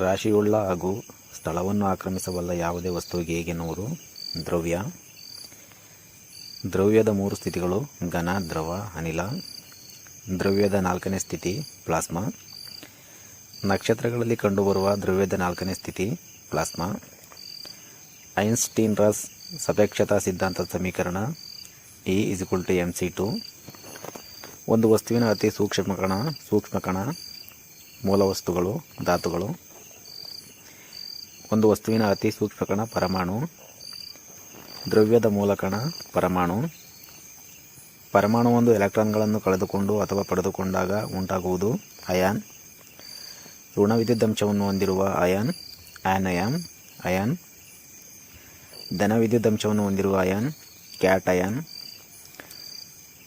ರಾಶಿಯುಳ್ಳ ಹಾಗೂ ಸ್ಥಳವನ್ನು ಆಕ್ರಮಿಸಬಲ್ಲ ಯಾವುದೇ ವಸ್ತುವಿಗೆ ಹೀಗೆನ್ನುವರು ದ್ರವ್ಯ. ದ್ರವ್ಯದ 3 ಸ್ಥಿತಿಗಳು: ಘನ, ದ್ರವ, ಅನಿಲ. ದ್ರವ್ಯದ 4ನೇ ಸ್ಥಿತಿ ಪ್ಲಾಸ್ಮಾ. ನಕ್ಷತ್ರಗಳಲ್ಲಿ ಕಂಡುಬರುವ ದ್ರವ್ಯದ 4ನೇ ಸ್ಥಿತಿ ಪ್ಲಾಸ್ಮಾ. ಐನ್ಸ್ಟೀನ್ರ ಸಾಪೇಕ್ಷತಾ ಸಿದ್ಧಾಂತದ ಸಮೀಕರಣ E=mc2. ಒಂದು ವಸ್ತುವಿನ ಅತಿ ಸೂಕ್ಷ್ಮ ಕಣ ಮೂಲವಸ್ತುಗಳು ಧಾತುಗಳು. ಒಂದು ವಸ್ತುವಿನ ಅತಿ ಸೂಕ್ಷ್ಮ ಕಣ ಪರಮಾಣು. ದ್ರವ್ಯದ ಮೂಲಕಣ ಪರಮಾಣು. ಪರಮಾಣು ಒಂದು ಎಲೆಕ್ಟ್ರಾನ್ಗಳನ್ನು ಕಳೆದುಕೊಂಡು ಅಥವಾ ಪಡೆದುಕೊಂಡಾಗ ಉಂಟಾಗುವುದು ಅಯಾನ್. ಋಣ ವಿದ್ಯುದಂಶವನ್ನು ಹೊಂದಿರುವ ಅಯಾನ್ ಅಯಾನ್. ಧನ ವಿದ್ಯುದಂಶವನ್ನು ಹೊಂದಿರುವ ಅಯಾನ್ ಕ್ಯಾಟಯಾನ್.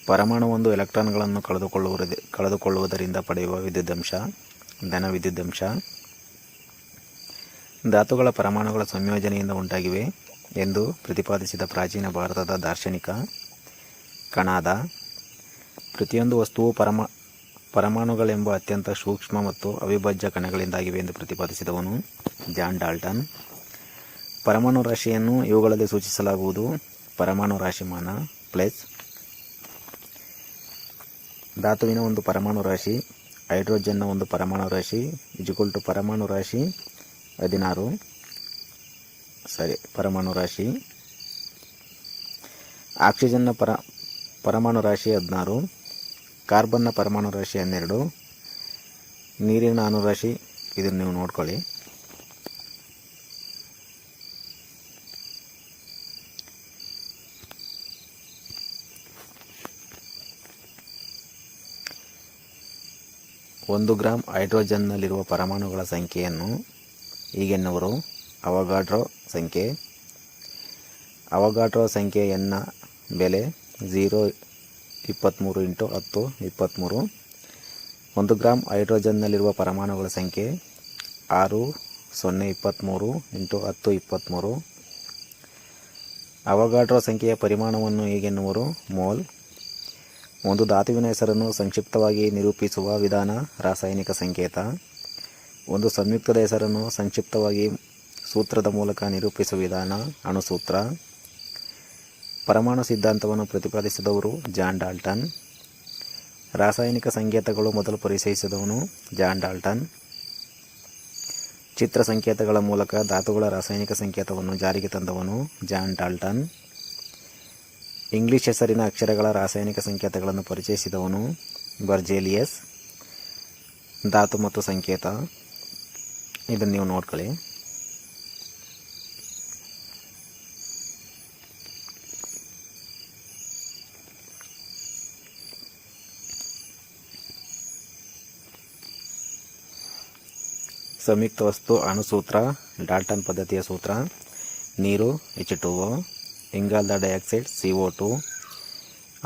ಪರಮಾಣು ಒಂದು ಎಲೆಕ್ಟ್ರಾನ್ಗಳನ್ನು ಕಳೆದುಕೊಳ್ಳುವುದರಿಂದ ಪಡೆಯುವ ವಿದ್ಯುದಂಶ ಧನ ವಿದ್ಯುದಂಶ. ಧಾತುಗಳ ಪರಮಾಣುಗಳ ಸಂಯೋಜನೆಯಿಂದ ಉಂಟಾಗಿವೆ ಎಂದು ಪ್ರತಿಪಾದಿಸಿದ ಪ್ರಾಚೀನ ಭಾರತದ ದಾರ್ಶನಿಕ ಕಣಾದ. ಪ್ರತಿಯೊಂದು ವಸ್ತುವು ಪರಮಾಣುಗಳೆಂಬ ಅತ್ಯಂತ ಸೂಕ್ಷ್ಮ ಮತ್ತು ಅವಿಭಾಜ್ಯ ಕಣಗಳಿಂದಾಗಿವೆ ಎಂದು ಪ್ರತಿಪಾದಿಸಿದವನು ಜಾನ್ ಡಾಲ್ಟನ್. ಪರಮಾಣು ರಾಶಿಯನ್ನು ಇವುಗಳಲ್ಲಿ ಸೂಚಿಸಲಾಗುವುದು: ಪರಮಾಣು ರಾಶಿಮಾನ ಪ್ಲಸ್ ಧಾತುವಿನ ಒಂದು ಪರಮಾಣು ರಾಶಿ, ಹೈಡ್ರೋಜನ್ನ ಒಂದು ಪರಮಾಣು ರಾಶಿ ಪರಮಾಣು ರಾಶಿ 16 ಪರಮಾಣು ರಾಶಿ. ಆಕ್ಸಿಜನ್ನ ಪರಮಾಣು ರಾಶಿ 16. ಕಾರ್ಬನ್ನ ಪರಮಾಣು ರಾಶಿ 12. ನೀರಿನ ಅಣುರಾಶಿ ಇದನ್ನು ನೀವು ನೋಡ್ಕೊಳ್ಳಿ. ಒಂದು ಗ್ರಾಂ ಹೈಡ್ರೋಜನ್ನಲ್ಲಿರುವ ಪರಮಾಣುಗಳ ಸಂಖ್ಯೆಯನ್ನು ಹೀಗೆನ್ನುವರು: ಅವಗಾಡ್ರೋ ಸಂಖ್ಯೆ. ಅವಗಾಡ್ರೋ ಸಂಖ್ಯೆ n ಬೆಲೆ 0.23 × 1023. 1 ಗ್ರಾಂ ಹೈಡ್ರೋಜನ್ನಲ್ಲಿರುವ ಪರಮಾಣುಗಳ ಸಂಖ್ಯೆ 6023 × 1023. ಅವಗಾಡ್ರೋ ಸಂಖ್ಯೆಯ ಪರಿಮಾಣವನ್ನು ಹೀಗೆನ್ನುವರು: ಮೋಲ್. ಒಂದು ಧಾತುವಿನ ಹೆಸರನ್ನು ಸಂಕ್ಷಿಪ್ತವಾಗಿ ನಿರೂಪಿಸುವ ವಿಧಾನ ರಾಸಾಯನಿಕ ಸಂಕೇತ. ಒಂದು ಸಂಯುಕ್ತದ ಹೆಸರನ್ನು ಸಂಕ್ಷಿಪ್ತವಾಗಿ ಸೂತ್ರದ ಮೂಲಕ ನಿರೂಪಿಸುವ ವಿಧಾನ ಅಣುಸೂತ್ರ. ಪರಮಾಣು ಸಿದ್ಧಾಂತವನ್ನು ಪ್ರತಿಪಾದಿಸಿದವರು ಜಾನ್ ಡಾಲ್ಟನ್. ರಾಸಾಯನಿಕ ಸಂಕೇತಗಳು ಮೊದಲು ಪರಿಚಯಿಸಿದವನು ಜಾನ್ ಡಾಲ್ಟನ್. ಚಿತ್ರ ಸಂಕೇತಗಳ ಮೂಲಕ ಧಾತುಗಳ ರಾಸಾಯನಿಕ ಸಂಕೇತವನ್ನು ಜಾರಿಗೆ ತಂದವನು ಜಾನ್ ಡಾಲ್ಟನ್. ಇಂಗ್ಲಿಷ್ ಹೆಸರಿನ ಅಕ್ಷರಗಳ ರಾಸಾಯನಿಕ ಸಂಕೇತಗಳನ್ನು ಪರಿಚಯಿಸಿದವನು ಬರ್ಜೇಲಿಯಸ್. ಧಾತು ಮತ್ತು ಸಂಕೇತ ಇದನ್ನು ನೀವು ನೋಡ್ಕೊಳ್ಳಿ. ಸಂಯುಕ್ತ ವಸ್ತು ಅಣುಸೂತ್ರ ಡಾಲ್ಟನ್ ಪದ್ಧತಿಯ ಸೂತ್ರ: ನೀರು H2O, ಇಂಗಾಲದ dioxide CO2,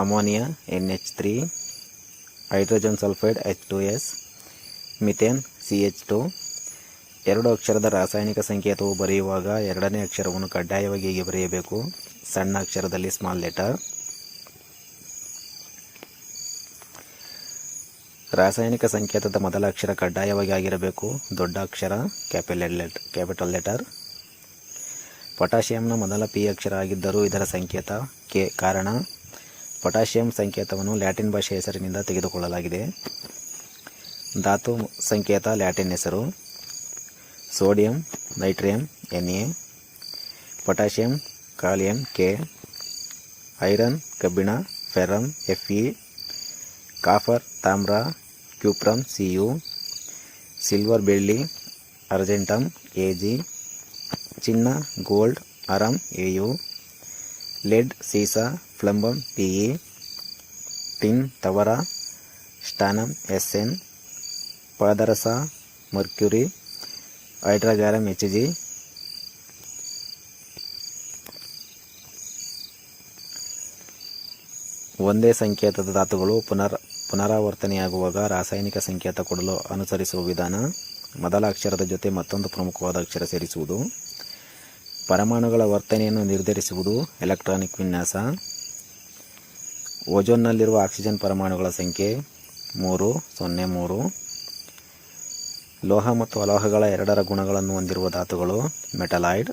ammonia NH3, hydrogen sulphide H2S, methane CH2. 2 ಅಕ್ಷರದ ರಾಸಾಯನಿಕ ಸಂಕೇತವು ಬರೆಯುವಾಗ ಎರಡನೇ ಅಕ್ಷರವನ್ನು ಕಡ್ಡಾಯವಾಗಿ ಹೀಗೆ ಬರೆಯಬೇಕು: ಸಣ್ಣ ಅಕ್ಷರದಲ್ಲಿ ಸ್ಮಾಲ್ ಲೆಟರ್. ರಾಸಾಯನಿಕ ಸಂಕೇತದ ಮೊದಲ ಅಕ್ಷರ ಕಡ್ಡಾಯವಾಗಿ ಆಗಿರಬೇಕು ದೊಡ್ಡ ಅಕ್ಷರ ಕ್ಯಾಪಿಟಲ್ ಲೆಟರ್. ಪೊಟ್ಯಾಷಿಯಂನ ಮೊದಲ P ಅಕ್ಷರ ಆಗಿದ್ದರೂ ಇದರ ಸಂಕೇತ K. ಕಾರಣ ಪೊಟ್ಯಾಷಿಯಂ ಸಂಕೇತವನ್ನು ಲ್ಯಾಟಿನ್ ಭಾಷೆಯ ಹೆಸರಿನಿಂದ ತೆಗೆದುಕೊಳ್ಳಲಾಗಿದೆ. ಧಾತು ಸಂಕೇತ ಲ್ಯಾಟಿನ್ ಹೆಸರು: sodium natrium Na, potassium kalium K, iron ಕಬ್ಬಿಣ ಫೆರಮ್ Fe, ಕಾಫರ್ ತಾಮ್ರ ಕ್ಯೂಪ್ರಮ್ Cu, ಸಿಲ್ವರ್ ಬೆಳ್ಳಿ ಅರ್ಜೆಂಟಮ್ Ag, ಚಿನ್ನ ಗೋಲ್ಡ್ ಅರಮ್ Au, ಲೆಡ್ ಸೀಸ ಪ್ಲಂಬಮ್ Pe, ಟಿನ್ ತವರ ಸ್ಟಾನಮ್ Sn, ಪಾದರಸ ಮರ್ಕ್ಯುರಿ ಹೈಡ್ರಾಗ್ಯಾರಮ್ Hg. ಒಂದೇ ಸಂಕೇತದ ಧಾತುಗಳು ಪುನರಾವರ್ತನೆಯಾಗುವಾಗ ರಾಸಾಯನಿಕ ಸಂಕೇತ ಕೊಡಲು ಅನುಸರಿಸುವ ವಿಧಾನ: ಮೊದಲ ಅಕ್ಷರದ ಜೊತೆ ಮತ್ತೊಂದು ಪ್ರಮುಖವಾದ ಅಕ್ಷರ ಸೇರಿಸುವುದು. ಪರಮಾಣುಗಳ ವರ್ತನೆಯನ್ನು ನಿರ್ಧರಿಸುವುದು ಎಲೆಕ್ಟ್ರಾನಿಕ್ ವಿನ್ಯಾಸ. ಓಜೋನ್ನಲ್ಲಿರುವ ಆಕ್ಸಿಜನ್ ಪರಮಾಣುಗಳ ಸಂಖ್ಯೆ 303. ಲೋಹ ಮತ್ತು ಅಲೋಹಗಳ ಎರಡರ ಗುಣಗಳನ್ನು ಹೊಂದಿರುವ ಧಾತುಗಳು ಮೆಟಲಾಯ್ಡ್.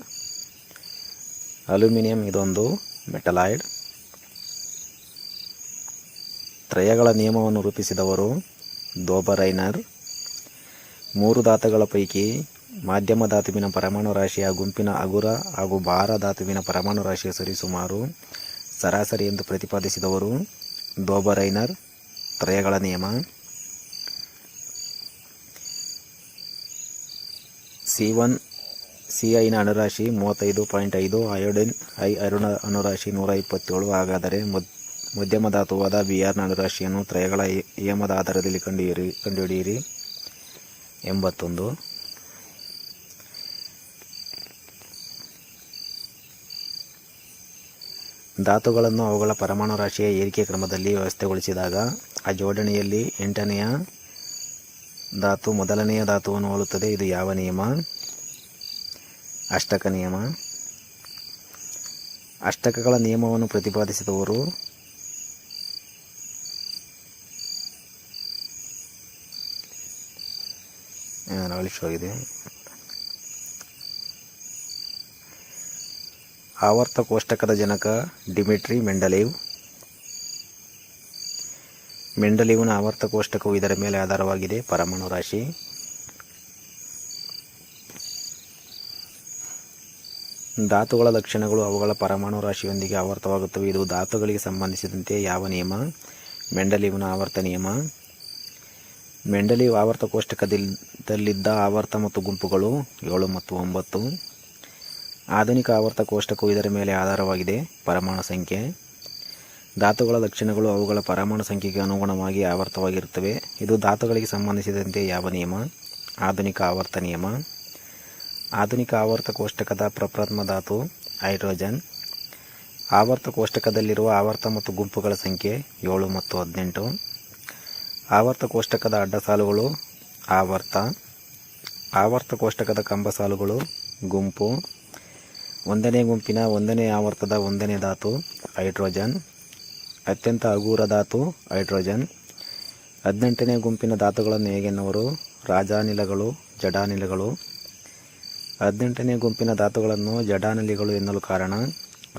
ಅಲ್ಯೂಮಿನಿಯಂ ಇದೊಂದು ಮೆಟಲಾಯ್ಡ್. ತ್ರಯಗಳ ನಿಯಮವನ್ನು ರೂಪಿಸಿದವರು ದೋಬರೈನರ್. 3 ಧಾತುಗಳ ಪೈಕಿ ಮಾಧ್ಯಮ ಧಾತುವಿನ ಪರಮಾಣು ರಾಶಿಯ ಗುಂಪಿನ ಹಗುರ ಹಾಗೂ ಭಾರ ಧಾತುವಿನ ಪರಮಾಣು ರಾಶಿಯ ಸರಿಸುಮಾರು ಸರಾಸರಿ ಎಂದು ಪ್ರತಿಪಾದಿಸಿದವರು ದೋಬರೈನರ್. ತ್ರಯಗಳ ನಿಯಮ. Ci ನ ಅಣುರಾಶಿ 35.5, ಅಯೋಡಿನ್ ಅಣುರಾಶಿ 127. ಹಾಗಾದರೆ ಮಧ್ಯಮ ಧಾತುವಾದ Br ನ ಅಣುರಾಶಿಯನ್ನು ತ್ರಯಗಳ ನಿಯಮದ ಆಧಾರದಲ್ಲಿ ಕಂಡುಹಿಡಿಯಿರಿ. 81. ಧಾತುಗಳನ್ನು ಅವುಗಳ ಪರಮಾಣು ರಾಶಿಯ ಏರಿಕೆ ಕ್ರಮದಲ್ಲಿ ವ್ಯವಸ್ಥೆಗೊಳಿಸಿದಾಗ ಆ ಜೋಡಣೆಯಲ್ಲಿ 8ನೆಯ ಧಾತು ಮೊದಲನೆಯ ಧಾತುವನ್ನು ಹೋಲುತ್ತದೆ. ಇದು ಯಾವ ನಿಯಮ? ಅಷ್ಟಕ ನಿಯಮ. ಅಷ್ಟಕಗಳ ನಿಯಮವನ್ನು ಪ್ರತಿಪಾದಿಸಿದವರು ಆಗಿದೆ. ಆವರ್ತ ಕೋಷ್ಟಕದ ಜನಕ ಡಿಮಿಟ್ರಿ ಮೆಂಡಲೀವ್. ಮೆಂಡಲೀವ್ನ ಆವರ್ತ ಕೋಷ್ಟಕವು ಇದರ ಮೇಲೆ ಆಧಾರವಾಗಿದೆ. ಪರಮಾಣು ರಾಶಿ. ಧಾತುಗಳ ಲಕ್ಷಣಗಳು ಅವುಗಳ ಪರಮಾಣು ರಾಶಿಯೊಂದಿಗೆ ಆವರ್ತವಾಗುತ್ತವೆ. ಇದು ಧಾತುಗಳಿಗೆ ಸಂಬಂಧಿಸಿದಂತೆ ಯಾವ ನಿಯಮ? ಮೆಂಡಲೀವ್ನ ಆವರ್ತ ನಿಯಮ. ಮೆಂಡಲೀವ್ ಆವರ್ತ ಕೋಷ್ಟಕದಲ್ಲಿದ್ದ ಆವರ್ತ ಮತ್ತು ಗುಂಪುಗಳು 7 ಮತ್ತು 9. ಆಧುನಿಕ ಆವರ್ತ ಕೋಷ್ಟಕವು ಇದರ ಮೇಲೆ ಆಧಾರವಾಗಿದೆ. ಪರಮಾಣು ಸಂಖ್ಯೆ. ಧಾತುಗಳ ಲಕ್ಷಣಗಳು ಅವುಗಳ ಪರಮಾಣು ಸಂಖ್ಯೆಗೆ ಅನುಗುಣವಾಗಿ ಆವರ್ತವಾಗಿರುತ್ತವೆ. ಇದು ಧಾತುಗಳಿಗೆ ಸಂಬಂಧಿಸಿದಂತೆ ಯಾವ ನಿಯಮ? ಆಧುನಿಕ ಆವರ್ತ ನಿಯಮ. ಆಧುನಿಕ ಆವರ್ತ ಕೋಷ್ಟಕದ ಪ್ರಪ್ರಥಮ ಧಾತು ಹೈಡ್ರೋಜನ್. ಆವರ್ತ ಕೋಷ್ಟಕದಲ್ಲಿರುವ ಆವರ್ತ ಮತ್ತು ಗುಂಪುಗಳ ಸಂಖ್ಯೆ 7 ಮತ್ತು 18. ಆವರ್ತ ಕೋಷ್ಟಕದ ಅಡ್ಡ ಸಾಲುಗಳು ಆವರ್ತ. ಆವರ್ತ ಕೋಷ್ಟಕದ ಕಂಬ ಸಾಲುಗಳು ಗುಂಪು. 1ನೇ ಗುಂಪಿನ 1ನೇ ಆವರ್ತದ 1ನೇ ಧಾತು ಹೈಡ್ರೋಜನ್. ಅತ್ಯಂತ ಹಗುರ ಧಾತು ಹೈಡ್ರೋಜನ್. 18ನೇ ಗುಂಪಿನ ಧಾತುಗಳನ್ನು ಹೇಗೆನ್ನುವರು? ರಾಜಾನಿಲಗಳು, ಜಡಾನಿಲಗಳು. 18ನೇ ಗುಂಪಿನ ಧಾತುಗಳನ್ನು ಜಡಾನಿಲಿಗಳು ಎನ್ನಲು ಕಾರಣ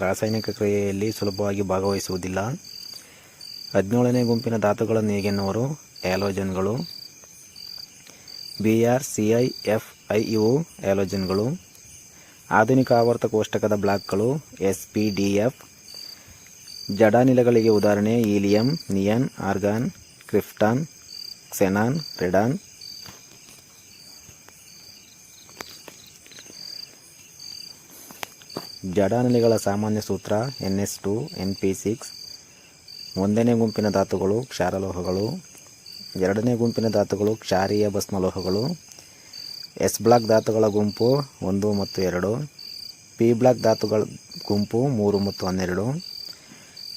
ರಾಸಾಯನಿಕ ಕ್ರಿಯೆಯಲ್ಲಿ ಸುಲಭವಾಗಿ ಭಾಗವಹಿಸುವುದಿಲ್ಲ. 17ನೇ ಗುಂಪಿನ ಧಾತುಗಳನ್ನು ಹೇಗೆನ್ನುವರು? ಹ್ಯಾಲೋಜನ್ಗಳು. Br, Ci, Fi ಇವು ಹ್ಯಾಲೋಜನ್ಗಳು. ಆಧುನಿಕ ಆವರ್ತ ಕೋಷ್ಟಕದ ಬ್ಲಾಕ್ಗಳು sp,df. ಜಡಾನಿಲಗಳಿಗೆ ಉದಾಹರಣೆ helium, neon, argon, krypton, xenon, radon. ಜಡಾನಿಲಗಳ ಸಾಮಾನ್ಯ ಸೂತ್ರ NS2, Np6. 1ನೇ ಗುಂಪಿನ ಧಾತುಗಳು ಕ್ಷಾರಲೋಹಗಳು. 2ನೇ ಗುಂಪಿನ ಧಾತುಗಳು ಕ್ಷಾರೀಯ ಭಸ್ಮಲೋಹಗಳು. S ಬ್ಲಾಕ್ ಧಾತುಗಳ ಗುಂಪು 1 ಮತ್ತು 2. P ಬ್ಲಾಕ್ ಧಾತುಗಳ ಗುಂಪು 3 ಮತ್ತು 12.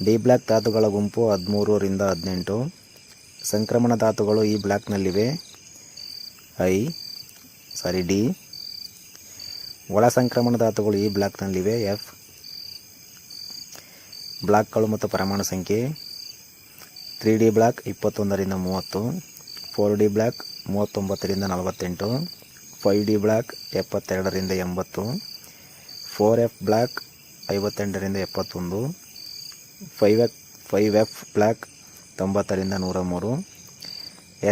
D ಬ್ಲಾಕ್ ಧಾತುಗಳ ಗುಂಪು 13 ರಿಂದ 18. ಸಂಕ್ರಮಣ ಧಾತುಗಳು ಈ ಬ್ಲಾಕ್ನಲ್ಲಿವೆ D. ಒಳ ಸಂಕ್ರಮಣ ಧಾತುಗಳು ಈ ಬ್ಲಾಕ್ನಲ್ಲಿವೆ F. ಬ್ಲಾಕ್ಗಳು ಮತ್ತು ಪರಮಾಣು ಸಂಖ್ಯೆ 3D ಬ್ಲಾಕ್ 21 ರಿಂದ 30. 4D ಬ್ಲಾಕ್ 39 ರಿಂದ 48. 5D ಬ್ಲಾಕ್ 72 ರಿಂದ 80. 4F ಬ್ಲಾಕ್ 58 ರಿಂದ 71. 5F ಬ್ಲಾಕ್ 90 ರಿಂದ 103.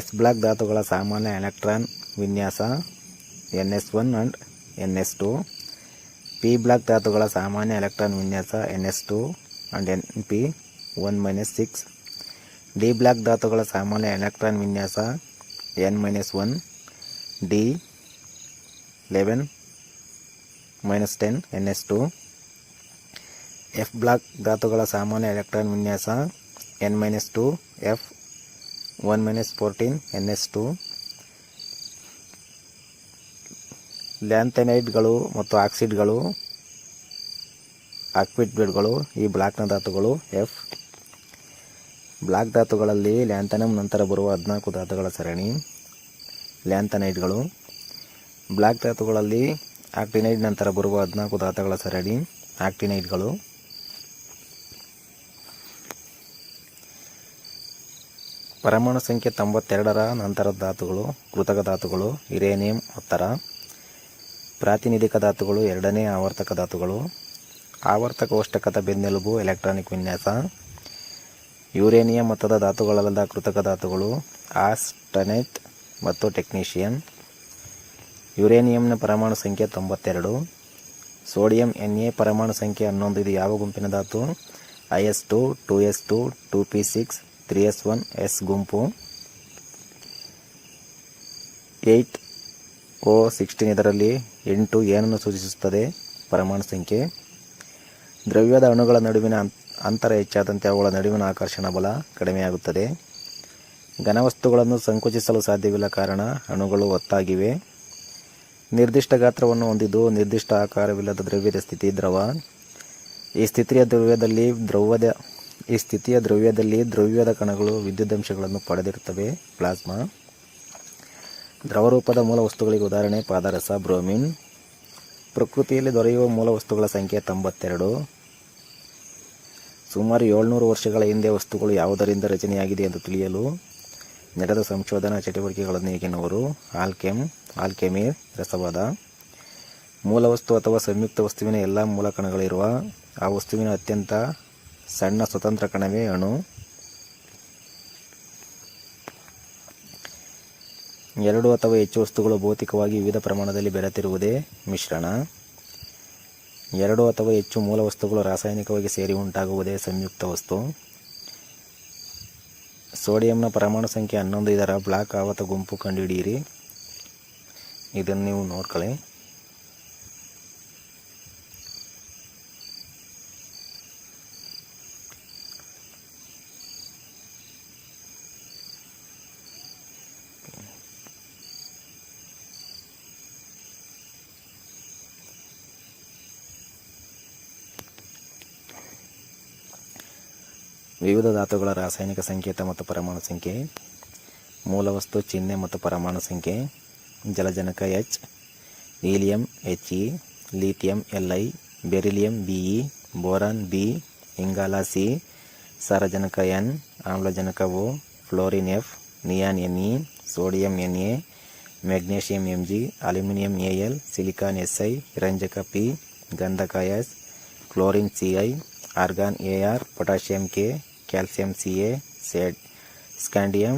S ಬ್ಲಾಕ್ ಧಾತುಗಳ ಸಾಮಾನ್ಯ ಎಲೆಕ್ಟ್ರಾನ್ ವಿನ್ಯಾಸ NS1 and NS2. P block ಧಾತುಗಳ ಸಾಮಾನ್ಯ ಎಲೆಕ್ಟ್ರಾನ್ ವಿನ್ಯಾಸ NS2 and NP1-6. D block ಧಾತುಗಳ ಸಾಮಾನ್ಯ ಎಲೆಕ್ಟ್ರಾನ್ ವಿನ್ಯಾಸ N-1, D11-10 NS2. F block ಧಾತುಗಳ ಸಾಮಾನ್ಯ ಎಲೆಕ್ಟ್ರಾನ್ ವಿನ್ಯಾಸ N-2, F1-14 NS2. ಲ್ಯಾಂಥನೈಡ್ಗಳು ಮತ್ತು ಆಕ್ಸಿಡ್ಗಳು ಆಕ್ವಿಡ್ಗಳು ಈ ಬ್ಲಾಕ್ನ ಧಾತುಗಳು F. ಬ್ಲಾಕ್ ಧಾತುಗಳಲ್ಲಿ ಲ್ಯಾಂಥನಮ್ ನಂತರ ಬರುವ 14 ಧಾತುಗಳ ಸರಣಿ ಲ್ಯಾಂಥನೈಡ್ಗಳು. ಬ್ಲಾಕ್ ಧಾತುಗಳಲ್ಲಿ ಆಕ್ಟಿನೈಡ್ ನಂತರ ಬರುವ 14 ಧಾತುಗಳ ಸರಣಿ ಆಕ್ಟಿನೈಡ್ಗಳು. ಪರಮಾಣು ಸಂಖ್ಯೆ 92ರ ನಂತರದ ಧಾತುಗಳು ಕೃತಕ ಧಾತುಗಳು. ಯುರೇನಿಯಂ 10ರ. ಪ್ರಾತಿನಿಧಿಕ ಧಾತುಗಳು 2ನೇ ಆವರ್ತಕ ಧಾತುಗಳು. ಆವರ್ತಕ ಕೋಷ್ಟಕದ ಬೆನ್ನೆಲುಬು ಎಲೆಕ್ಟ್ರಾನಿಕ್ ವಿನ್ಯಾಸ. ಯುರೇನಿಯಂ ಮಟ್ಟದ ಧಾತುಗಳಲ್ಲದ ಕೃತಕ ಧಾತುಗಳು ಆರ್ಸೆನೈಟ್ ಮತ್ತು ಟೆಕ್ನೀಷಿಯನ್. ಯುರೇನಿಯಂನ ಪರಮಾಣು ಸಂಖ್ಯೆ 92. ಸೋಡಿಯಂ Na ಪರಮಾಣು ಸಂಖ್ಯೆ 11. ಇದು ಯಾವ ಗುಂಪಿನ ಧಾತು? Is2, 2s2, 2p6, 3s1, s ಗುಂಪು. 8O16 ಇದರಲ್ಲಿ 8 ಏನನ್ನು ಸೂಚಿಸುತ್ತದೆ? ಪರಮಾಣು ಸಂಖ್ಯೆ. ದ್ರವ್ಯದ ಅಣುಗಳ ನಡುವಿನ ಅಂತರ ಹೆಚ್ಚಾದಂತೆ ಅವುಗಳ ನಡುವಿನ ಆಕರ್ಷಣ ಬಲ ಕಡಿಮೆಯಾಗುತ್ತದೆ. ಘನವಸ್ತುಗಳನ್ನು ಸಂಕುಚಿಸಲು ಸಾಧ್ಯವಿಲ್ಲ, ಕಾರಣ ಅಣುಗಳು ಒತ್ತಾಗಿವೆ. ನಿರ್ದಿಷ್ಟ ಗಾತ್ರವನ್ನು ಹೊಂದಿದ್ದು ನಿರ್ದಿಷ್ಟ ಆಕಾರವಿಲ್ಲದ ದ್ರವ್ಯದ ಸ್ಥಿತಿ ದ್ರವ. ಈ ಸ್ಥಿತಿಯ ದ್ರವ್ಯದಲ್ಲಿ ದ್ರವ್ಯದ ಕಣಗಳು ವಿದ್ಯುದಂಶಗಳನ್ನು ಪಡೆದಿರುತ್ತವೆ. ಪ್ಲಾಸ್ಮಾ. ದ್ರವರೂಪದ ಮೂಲ ವಸ್ತುಗಳಿಗೆ ಉದಾಹರಣೆ ಪಾದರಸ, ಬ್ರೋಮಿನ್. ಪ್ರಕೃತಿಯಲ್ಲಿ ದೊರೆಯುವ ಮೂಲ ವಸ್ತುಗಳ ಸಂಖ್ಯೆ 92. ಸುಮಾರು 700 ವರ್ಷಗಳ ಹಿಂದೆ ವಸ್ತುಗಳು ಯಾವುದರಿಂದ ರಚನೆಯಾಗಿದೆ ಎಂದು ತಿಳಿಯಲು ನಡೆದ ಸಂಶೋಧನಾ ಚಟುವಟಿಕೆಗಳನ್ನು ಈಗಿನವರು ಆಲ್ಕೆಮಿ ರಸವಾದ. ಮೂಲ ವಸ್ತು ಅಥವಾ ಸಂಯುಕ್ತ ವಸ್ತುವಿನ ಎಲ್ಲ ಮೂಲ ಕಣಗಳಿರುವ ಆ ವಸ್ತುವಿನ ಅತ್ಯಂತ ಸಣ್ಣ ಸ್ವತಂತ್ರ ಕಣವೇ ಅಣು. 2 ಅಥವಾ ಹೆಚ್ಚು ವಸ್ತುಗಳು ಭೌತಿಕವಾಗಿ ವಿವಿಧ ಪ್ರಮಾಣದಲ್ಲಿ ಬೆರೆತಿರುವುದೇ ಮಿಶ್ರಣ. 2 ಅಥವಾ ಹೆಚ್ಚು ಮೂಲ ವಸ್ತುಗಳು ರಾಸಾಯನಿಕವಾಗಿ ಸೇರಿ ಉಂಟಾಗುವುದೇ ಸಂಯುಕ್ತ ವಸ್ತು. ಸೋಡಿಯಂನ ಪರಮಾಣು ಸಂಖ್ಯೆ 11. ಇದರ ಬ್ಲಾಕ್ ಆವರ್ತ ಗುಂಪು ಕಂಡುಹಿಡಿಯಿರಿ. ಇದನ್ನು ನೀವು ನೋಡ್ಕೊಳ್ಳಿ. ವಿವಿಧ ಧಾತುಗಳ ರಾಸಾಯನಿಕ ಸಂಕೇತ ಮತ್ತು ಪರಮಾಣು ಸಂಖ್ಯೆ. ಮೂಲವಸ್ತು ಚಿಹ್ನೆ ಮತ್ತು ಪರಮಾಣು ಸಂಖ್ಯೆ. ಜಲಜನಕ H, helium He, lithium Li, beryllium Be, boron B, ಇಂಗಾಲ C, ಸಾರಜನಕ N, ಆಮ್ಲಜನಕ O, fluorine F, neon Ne, sodium Na, magnesium Mg, aluminium Al, silicon Si, ರಂಜಕ P, ಗಂಧಕ S, chlorine Ci, argon Ar, potassium K, calcium Ca, scandium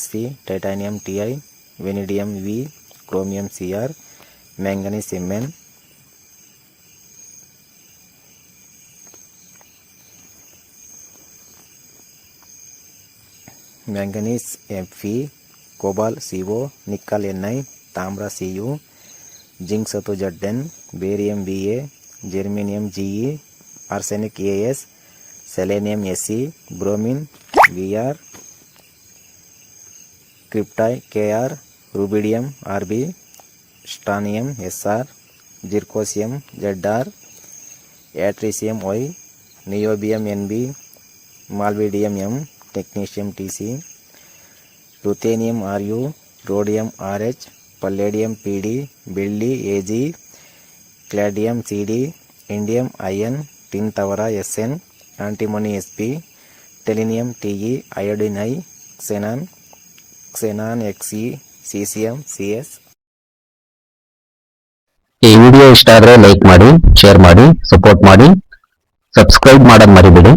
Sc, titanium Ti, ವೆನಿಡಿಯಂ V, chromium Cr, manganese Mn. Manganese Fe, COBOL Co, nickel Ni, ತಾಮ್ರ Cu, zinc ಸತು Zn, barium Ba, germanium Ge, arsenic As, selenium Se, bromine Br, krypton Kr, rubidium Rb, strontium Sr, zirconium Zr, yttrium Y, niobium Nb, molybdenum M, technetium Tc, ruthenium Ru, rhodium Rh, palladium Pd, ಬೆಳ್ಳಿ Ag, cadmium Cd, indium In, tin ತವರ Sn, antimony Sp, tellurium Te, iodine I, xenon Xe, caesium Cs. ಈ video ಇಷ್ಟ ಆದರೆ like ಮಾಡಿ, share ಮಾಡಿ, support ಮಾಡಿ, subscribe ಮಾಡೋದು ಮರಿಬೇಡಿ.